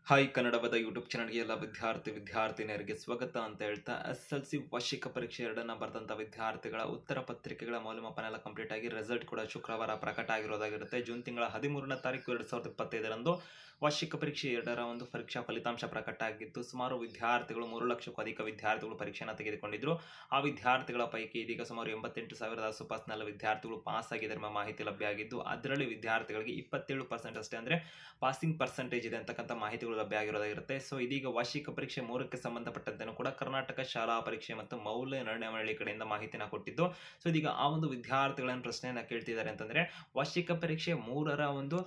Hi ಕನ್ನಡವದ YouTube ಚಾನಲ್ಗೆ ಎಲ್ಲ ವಿದ್ಯಾರ್ಥಿನಿಯರಿಗೆ ಸ್ವಾಗತ ಅಂತ ಹೇಳ್ತಾ SSLC ವಾರ್ಷಿಕ ಪರೀಕ್ಷೆ ಎರಡನ್ನ ಬರೆದಂಥ ವಿದ್ಯಾರ್ಥಿಗಳ ಉತ್ತರ ಪತ್ರಿಕೆಗಳ ಮೌಲ್ಯಮಾಪನ ಎಲ್ಲ ಕಂಪ್ಲೀಟ್ ಆಗಿ ರಿಸಲ್ಟ್ ಕೂಡ ಶುಕ್ರವಾರ ಪ್ರಕಟ ಆಗಿರೋದಾಗಿರುತ್ತೆ. ಜೂನ್ ತಿಂಗಳ 13ನೇ ತಾರೀಕು 2025ರಂದು ವಾರ್ಷಿಕ ಪರೀಕ್ಷೆ ಎರಡರ ಒಂದು ಪರೀಕ್ಷಾ ಫಲಿತಾಂಶ ಪ್ರಕಟ ಆಗಿದ್ದು, ಸುಮಾರು ವಿದ್ಯಾರ್ಥಿಗಳು 3 ಲಕ್ಷಕ್ಕೂ ಅಧಿಕ ವಿದ್ಯಾರ್ಥಿಗಳು ಪರೀಕ್ಷೆಯನ್ನು ತೆಗೆದುಕೊಂಡಿದ್ರು. ಆ ವಿದ್ಯಾರ್ಥಿಗಳ ಪೈಕಿ ಇದೀಗ ಸುಮಾರು 88,000 ಆಸುಪಾಸಿನಲ್ಲಿ ವಿದ್ಯಾರ್ಥಿಗಳು ಪಾಸ್ ಆಗಿದ್ದಾರೆ ಎಂಬ ಮಾಹಿತಿ ಲಭ್ಯ ಆಗಿದ್ದು, ಅದರಲ್ಲಿ ವಿದ್ಯಾರ್ಥಿಗಳಿಗೆ 27% ಅಷ್ಟೇ ಅಂದರೆ ಪಾಸಿಂಗ್ ಪರ್ಸೆಂಟೇಜ್ ಇದೆ ಅಂತಕ್ಕಂಥ ಮಾಹಿತಿಗಳು ಲಭ್ಯ ಆಗಿರೋದಾಗಿರುತ್ತೆ. ಸೊ ಇದೀಗ ವಾರ್ಷಿಕ ಪರೀಕ್ಷೆ 3ಕ್ಕೆ ಸಂಬಂಧಪಟ್ಟಂತೆ ಕೂಡ ಕರ್ನಾಟಕ ಶಾಲಾ ಪರೀಕ್ಷೆ ಮತ್ತು ಮೌಲ್ಯ ನಿರ್ಣಯ ಮಂಡಳಿ ಕಡೆಯಿಂದ ಮಾಹಿತಿನ ಕೊಟ್ಟಿದ್ದು, ಸೊ ಇದೀಗ ಆ ಒಂದು ವಿದ್ಯಾರ್ಥಿಗಳನ್ನು ಪ್ರಶ್ನೆಯನ್ನ ಕೇಳ್ತಿದ್ದಾರೆ ಅಂತಂದ್ರೆ, ವಾರ್ಷಿಕ ಪರೀಕ್ಷೆ 3ರ ಒಂದು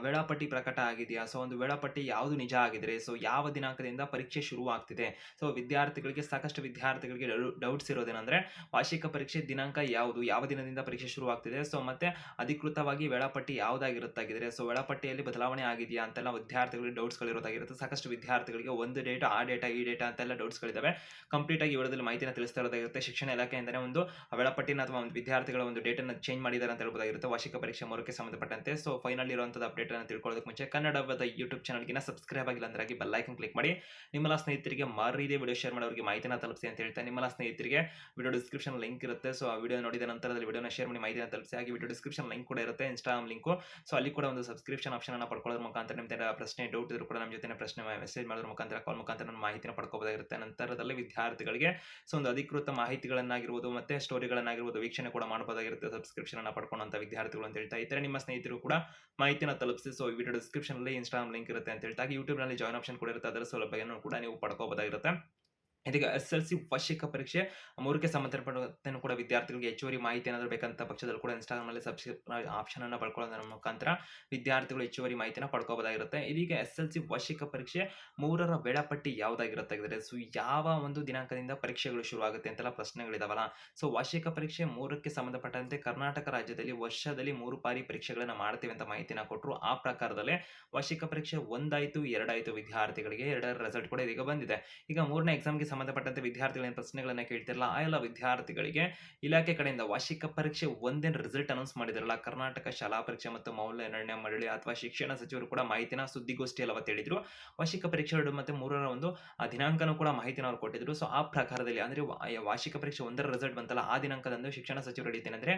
ವೇಳಾಪಟ್ಟಿ ಪ್ರಕಟ ಆಗಿದೆಯಾ, ಸೊ ಒಂದು ವೇಳಾಪಟ್ಟಿ ಯಾವುದು ನಿಜ ಆಗಿದ್ರೆ, ಸೊ ಯಾವ ದಿನಾಂಕದಿಂದ ಪರೀಕ್ಷೆ ಶುರು ಆಗ್ತಿದೆ. ಸೊ ವಿದ್ಯಾರ್ಥಿಗಳಿಗೆ ಸಾಕಷ್ಟು ವಿದ್ಯಾರ್ಥಿಗಳಿಗೆ ಡೌಟ್ಸ್ ಇರೋದೇನಂದ್ರೆ, ವಾರ್ಷಿಕ ಪರೀಕ್ಷೆ ದಿನಾಂಕ ಯಾವುದು, ಯಾವ ದಿನದಿಂದ ಪರೀಕ್ಷೆ ಶುರು ಆಗ್ತಿದೆ, ಸೊ ಮತ್ತೆ ಅಧಿಕೃತವಾಗಿ ವೇಳಾಪಟ್ಟಿ ಯಾವುದಾಗಿರುತ್ತಾಗಿದ್ರೆ, ಸೊ ವೇಳಾಪಟ್ಟಿಯಲ್ಲಿ ಬದಲಾವಣೆ ಆಗಿದೆಯಾ ಅಂತೆಲ್ಲ ವಿದ್ಯಾರ್ಥಿಗಳಿಗೆ ಡೌಟ್ಸ್ಗಳಿರೋದಾಗಿರುತ್ತೆ. ಸಾಕಷ್ಟು ವಿದ್ಯಾರ್ಥಿಗಳಿಗೆ ಒಂದು ಡೇಟ್ ಆ ಡೇಟಾ ಈ ಡೇಟಾ ಅಂತೆಲ್ಲ ಡೌಟ್ಸ್ಗಳಿದ್ದಾವೆ. ಕಂಪ್ಲೀಟ್ ಆಗಿ ವಿವರದಲ್ಲಿ ಮಾಹಿತಿನ ತಿಳಿಸ್ತಾ ಇರೋದಾಗಿರುತ್ತೆ. ಶಿಕ್ಷಣ ಇಲಾಖೆಯಿಂದನೇ ಒಂದು ವೇಳಾಪಟ್ಟಿನ ಅಥವಾ ಒಂದು ವಿದ್ಯಾರ್ಥಿಗಳ ಒಂದು ಡೇಟನ್ನು ಚೇಂಜ್ ಮಾಡಿದ್ದಾರೆ ಅಂತ ಹೇಳ್ಬೋದಾಗಿರುತ್ತೆ ವಾರ್ಷಿಕ ಪರೀಕ್ಷೆ 3ಕ್ಕೆ ಸಂಬಂಧಪಟ್ಟಂತೆ. ಸೊ ಫೈನಲ್ ಇರುವಂತಹ ಅಪ್ಡೇಟ್ ಅನ್ನು ತಿಳ್ಕೊಳ್ಳೋದಕ್ಕೆ ಮುಂಚೆ ಕನ್ನಡದ ಯೂಟ್ಯೂಬ್ ಚಾನಲ್ಗೆ ಸಬ್ಸ್ಕ್ರೈಬ್ ಆಗಿಲ್ಲ ಅಂದ್ರೆ ಬೆಲ್ ಐಕನ್ ಕ್ಲಿಕ್ ಮಾಡಿ. ನಿಮ್ಮೆಲ್ಲ ಸ್ನೇಹಿತರಿಗೆ ಮಾರಿದೆ ವಿಡಿಯೋ ಶೇರ್ ಮಾಡೋರಿಗೆ ಮಾಹಿತಿನ ತಲುಪಿಸಿ ಅಂತ ಹೇಳ್ತಾ, ನಿಮ್ಮೆಲ್ಲ ಸ್ನೇಹಿತರಿಗೆ ವಿಡಿಯೋ ಡಿಸ್ಕ್ರಿಪ್ಷನ್ ಲಿಂಕ್ ಇರುತ್ತೆ. ಸೊ ಆ ವಿಡಿಯೋ ನೋಡಿದ ನಂತರದಲ್ಲಿ ವಿಡಿಯೋನ ಶೇರ್ ಮಾಡಿ ಮಾಹಿತಿನ ತಲುಪಿಸಿ. ಹಾಗೆ ವಿಡಿಯೋ ಡಿಸ್ಕ್ರಿಪ್ಷನ್ ಲಿಂಕ್ ಕೂಡ ಇರುತ್ತೆ, ಇನ್ಸ್ಟಾಗ್ರಾಮ್ ಲಿಂಕು. ಸೊ ಅಲ್ಲಿ ಕೂಡ ಒಂದು ಸಬ್ಸ್ಕ್ರಿಪ್ಷನ್ ಆಪ್ಷನ್ ಅನ್ನು ಪಡ್ಕೊಳ್ಳೋದ್ರ ಮುಖಾಂತರ ನಿಮ್ಮ ಪ್ರಶ್ನೆ ಡೌಟ್ ಇದ್ರು ಕೂಡ ನಮ್ಮ ಜೊತೆ ಪ್ರಶ್ನೆ ಮೆಸೇಜ್ ಮಾಡೋದ್ರ ಮುಖಾಂತರ ಕಾಲ್ ಮುಖಾಂತರ ಮಾಹಿತಿನ ಪಡ್ಕೋಬಹುದಾಗಿರುತ್ತೆ. ನಂತರದಲ್ಲಿ ವಿದ್ಯಾರ್ಥಿಗಳಿಗೆ ಸೊ ಒಂದು ಅಧಿಕೃತ ಮಾಹಿತಿಗಳನ್ನಾಗಿರ್ಬೋದು ಮತ್ತೆ ಸ್ಟೋರಿಗಳನ್ನಾಗಿರ್ಬೋದು ವೀಕ್ಷಣೆ ಕೂಡ ಮಾಡಬಹುದಾಗಿರುತ್ತೆ ಸಬ್ಸ್ಕ್ರಿಪ್ಷನ್ ಅನ್ನು ಪಡ್ಕೊಂಡಂತ ವಿದ್ಯಾರ್ಥಿಗಳು ಅಂತ ಹೇಳ್ತಾ, ಇತರ ನಿಮ್ಮ ಸ್ನೇಹಿತರು ಕೂಡ ಮಾಹಿತಿನ ತಲುಪಿಸಿ. ಸೊ ವಿಡಿಯೋ ಡಿಸ್ಕ್ರಿಪ್ಷನ್ ಅಲ್ಲಿ ಇನ್ಸ್ಟಾಗ್ರಾಮ್ ಲಿಂಕ್ ಇರುತ್ತೆ ಅಂತ ಹೇಳ್ತಾ, ಯೂಟ್ಯೂಬ್ ನಲ್ಲಿ ಜಾಯ್ನ್ ಆಪ್ಷನ್ ಕೂಡ ಇರುತ್ತೆ, ಅದರ ಸೌಲಭ್ಯವನ್ನು ಕೂಡ ನೀವು ಪಡ್ಕೋಬಹುದಾಗಿರುತ್ತೆ. ಇದೀಗ SSLC ವಾರ್ಷಿಕ ಪರೀಕ್ಷೆ 3ಕ್ಕೆ ಸಂಬಂಧಪಟ್ಟಂತೆ ಕೂಡ ವಿದ್ಯಾರ್ಥಿಗಳಿಗೆ ಹೆಚ್ಚುವರಿ ಮಾಹಿತಿ ಏನಾದರೂ ಬೇಕಂತ ಪಕ್ಷದಲ್ಲಿ ಕೂಡ ಇನ್ಸ್ಟಾಗ್ರಾಮ್ ಅಲ್ಲಿ ಸಬ್ಸ್ಕ್ರೈಬ್ ಆಪ್ಷನ್ ಅನ್ನು ಪಡ್ಕೊಳ್ಳೋದ್ರ ಮುಖಾಂತರ ವಿದ್ಯಾರ್ಥಿಗಳು ಹೆಚ್ಚುವರಿ ಮಾಹಿತಿನ ಪಡ್ಕೋಬಹುದಾಗಿರುತ್ತೆ. ಇದೀಗ SSLC ವಾರ್ಷಿಕ ಪರೀಕ್ಷೆ 3ರ ವೇಳಾಪಟ್ಟಿ ಯಾವುದಾಗಿರುತ್ತೆ, ಸೊ ಯಾವ ಒಂದು ದಿನಾಂಕದಿಂದ ಪರೀಕ್ಷೆಗಳು ಶುರುವಾಗುತ್ತೆ ಅಂತೆಲ್ಲ ಪ್ರಶ್ನೆಗಳಿದಾವಲ್ಲ. ಸೊ ವಾರ್ಷಿಕ ಪರೀಕ್ಷೆ 3ಕ್ಕೆ ಸಂಬಂಧಪಟ್ಟಂತೆ ಕರ್ನಾಟಕ ರಾಜ್ಯದಲ್ಲಿ ವರ್ಷದಲ್ಲಿ 3 ಬಾರಿ ಪರೀಕ್ಷೆಗಳನ್ನ ಮಾಡ್ತೀವಿ ಅಂತ ಮಾಹಿತಿನ ಕೊಟ್ಟರು. ಆ ಪ್ರಕಾರದಲ್ಲೇ ವಾರ್ಷಿಕ ಪರೀಕ್ಷೆ 1 ಆಯ್ತು 2 ಆಯ್ತು ವಿದ್ಯಾರ್ಥಿಗಳಿಗೆ 2ರ ರಿಸಲ್ಟ್ ಕೂಡ ಇದೀಗ ಬಂದಿದೆ. ಈಗ 3ನೇ ಎಕ್ಸಾಮ್ಗೆ ಸಂಬಂಧಪಟ್ಟಂತೆ ವಿದ್ಯಾರ್ಥಿಗಳ ಪ್ರಶ್ನೆಗಳನ್ನ ಕೇಳ್ತಿರಲ್ಲ, ಆ ಎಲ್ಲ ವಿದ್ಯಾರ್ಥಿಗಳಿಗೆ ಇಲಾಖೆ ಕಡೆಯಿಂದ ವಾರ್ಷಿಕ ಪರೀಕ್ಷೆ 1ನ ರಿಸಲ್ಟ್ ಅನೌನ್ಸ್ ಮಾಡಿದ್ರಲ್ಲ ಕರ್ನಾಟಕ ಶಾಲಾ ಪರೀಕ್ಷೆ ಮತ್ತು ಮೌಲ್ಯ ನಿರ್ಣಯ ಮಂಡಳಿ ಅಥವಾ ಶಿಕ್ಷಣ ಸಚಿವರು ಕೂಡ ಮಾಹಿತಿನ ಸುದ್ದಿಗೋಷ್ಠಿಯಲ್ಲಿ ಅವತ್ತು ಹೇಳಿದ್ರು. ವಾರ್ಷಿಕ ಪರೀಕ್ಷೆ 2 ಮತ್ತು 3ರ ಒಂದು ದಿನಾಂಕನೂ ಕೂಡ ಮಾಹಿತಿನ ಅವ್ರು ಕೊಟ್ಟಿದ್ರು. ಸೊ ಆ ಪ್ರಕಾರದಲ್ಲಿ ಅಂದ್ರೆ ವಾರ್ಷಿಕ ಪರೀಕ್ಷೆ 1ರ ರಿಸಲ್ಟ್ ಬಂತಲ್ಲ, ಆ ದಿನಾಂಕದಂದು ಶಿಕ್ಷಣ ಸಚಿವರು ಹೇಳಿದ್ದೇನೆಂದ್ರೆ,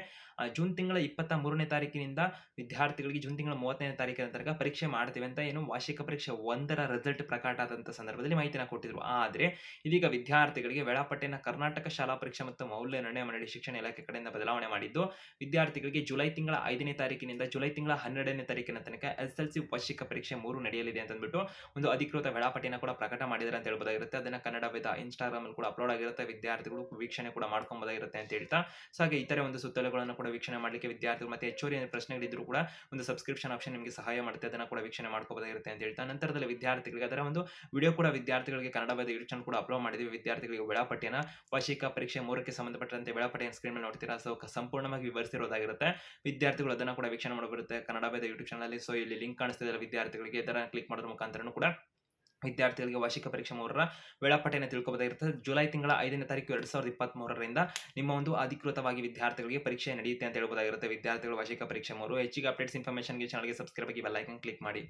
ಜೂನ್ ತಿಂಗಳ 23ನೇ ತಾರೀಕಿನಿಂದ ವಿದ್ಯಾರ್ಥಿಗಳಿಗೆ ಜೂನ್ ತಿಂಗಳ 30ನೇ ತಾರೀಕಿನ ತನಕ ಪರೀಕ್ಷೆ ಮಾಡ್ತೀವಿ ಅಂತ ಏನು ವಾರ್ಷಿಕ ಪರೀಕ್ಷೆ 1ರ ರಿಸಲ್ಟ್ ಪ್ರಕಟ ಆದಂತ ಸಂದರ್ಭದಲ್ಲಿ ಮಾಹಿತಿನ ಕೊಟ್ಟಿದ್ರು. ಆದ್ರೆ ಇದೀಗ ವಿದ್ಯಾರ್ಥಿಗಳಿಗೆ ವೇಳಾಪಟ್ಟಿಯನ್ನು ಕರ್ನಾಟಕ ಶಾಲಾ ಪರೀಕ್ಷೆ ಮತ್ತು ಮೌಲ್ಯ ನಿರ್ಣಯ ಮಂಡಳಿ ಶಿಕ್ಷಣ ಇಲಾಖೆ ಕಡೆಯಿಂದ ಬದಲಾವಣೆ ಮಾಡಿದ್ದು, ವಿದ್ಯಾರ್ಥಿಗಳಿಗೆ ಜುಲೈ ತಿಂಗಳ 5ನೇ ತಾರೀಕಿನಿಂದ ಜುಲೈ ತಿಂಗಳ 12ನೇ ತಾರೀಕಿನ ತನಕ SSLC ವಾರ್ಷಿಕ ಪರೀಕ್ಷೆ 3 ನಡೆಯಲಿದೆ ಅಂತ ಅಂದ್ಬಿಟ್ಟು ಒಂದು ಅಧಿಕೃತ ವೇಳಾಪಟ್ಟಿಯನ್ನು ಕೂಡ ಪ್ರಕಟ ಮಾಡಿದ್ದಾರೆ ಅಂತ ಹೇಳ್ಬೋದಾಗಿರುತ್ತೆ. ಅದನ್ನ ಕನ್ನಡ ವೇದ ಇನ್ಸ್ಟಾಗ್ರಾಮ್ ಅಲ್ಲಿ ಕೂಡ ಅಪ್ಲೋಡ್ ಆಗಿರುತ್ತೆ, ವಿದ್ಯಾರ್ಥಿಗಳು ವೀಕ್ಷಣೆ ಕೂಡ ಮಾಡ್ಕೊಬೋದಾಗಿರುತ್ತೆ ಅಂತ ಹೇಳ್ತಾ, ಸೊ ಹಾಗೆ ಇತರೆ ಒಂದು ಸುತ್ತೋಲೆಗಳನ್ನು ಕೂಡ ವೀಕ್ಷಣೆ ಮಾಡಲಿಕ್ಕೆ ವಿದ್ಯಾರ್ಥಿಗಳು ಮತ್ತೆ ಹೆಚ್ಚುವರಿ ಪ್ರಶ್ನೆಗಳಿದ್ರು ಕೂಡ ಒಂದು ಸಬ್ಸ್ಕ್ರಿಪ್ಷನ್ ಆಪ್ಷನ್ ನಿಮಗೆ ಸಹಾಯ ಮಾಡುತ್ತೆ, ಅದನ್ನ ಕೂಡ ವೀಕ್ಷಣೆ ಮಾಡ್ಕೋಬಹುದಾಗಿರುತ್ತೆ ಅಂತ ಹೇಳ್ತಾ, ನಂತರದಲ್ಲಿ ವಿದ್ಯಾರ್ಥಿಗಳಿಗೆ ಅದರ ಒಂದು ವಿಡಿಯೋ ಕೂಡ ವಿದ್ಯಾರ್ಥಿಗಳಿಗೆ ಕನ್ನಡ ವೇದ ಯೂಟ್ಯೂಬ್ ಚಾನಲ್ ಕೂಡ ಅಪ್ಲೋಡ್ ಮಾಡಿದ್ವಿ. ವಿದ್ಯಾರ್ಥಿಗಳಿಗೆ ವೇಳಾಪಟ್ಟಿಯನ್ನ ವಾರ್ಷಿಕ ಪರೀಕ್ಷೆ 3ಕ್ಕೆ ಸಂಬಂಧಪಟ್ಟಂತೆ ವೇಳಾಪಟ್ಟಿಯನ್ನು ಸ್ಕ್ರೀನ್ ಮೇಲೆ ನೋಡ್ತೀರಾ. ಸೊ ಸಂಪೂರ್ಣವಾಗಿ ವಿವರಿಸಿರೋದಾಗಿರುತ್ತೆ. ವಿದ್ಯಾರ್ಥಿಗಳು ಅದನ್ನ ಕೂಡ ವೀಕ್ಷಣೆ ಮಾಡಬರುತ್ತೆ ಕನ್ನಡ ವೇದ ಯೂಟ್ಯೂಬ್ ಚಾನಲ್ ಅಲ್ಲಿ. ಸೊ ಇಲ್ಲಿ ಲಿಂಕ್ ಕಾಣಿಸ್ತಿದೆ ವಿದ್ಯಾರ್ಥಿಗಳಿಗೆ, ಇದನ್ನ ಕ್ಲಿಕ್ ಮಾಡೋದ್ರ ಮುಖಾಂತರ ಕೂಡ ವಿದ್ಯಾರ್ಥಿಗಳಿಗೆ ವಾರ್ಷಿಕ ಪರೀಕ್ಷೆ 3ರ ವೇಳಾಪಟ್ಟಿಯನ್ನು ತಿಳ್ಕೊಬೋದಾಗಿರುತ್ತೆ. ಜುಲೈ ತಿಂಗಳ 5ನೇ ತಾರೀಕು 2023ರಿಂದ ನಿಮ್ಮ ಒಂದು ಅಧಿಕೃತವಾಗಿ ವಿದ್ಯಾರ್ಥಿಗಳಿಗೆ ಪರೀಕ್ಷೆ ನಡೆಯುತ್ತೆ ಅಂತ ಹೇಳ್ಬೋದಾಗಿರುತ್ತೆ. ವಿದ್ಯಾರ್ಥಿಗಳು ವಾರ್ಷಿಕ ಪರೀಕ್ಷೆ 3 ಹೆಚ್ಚಿಗೆ ಅಪ್ಡೇಟ್ಸ್ ಇನ್ಫಾರ್ಮೇಷನ್ಗೆ ಚಾನಲ್ಗೆ ಸಬ್ಸ್ಕ್ರೈಬ್ ಆಗಿ ಬೆಲ್ ಐಕಾನ್ ಕ್ಲಿಕ್ ಮಾಡಿ.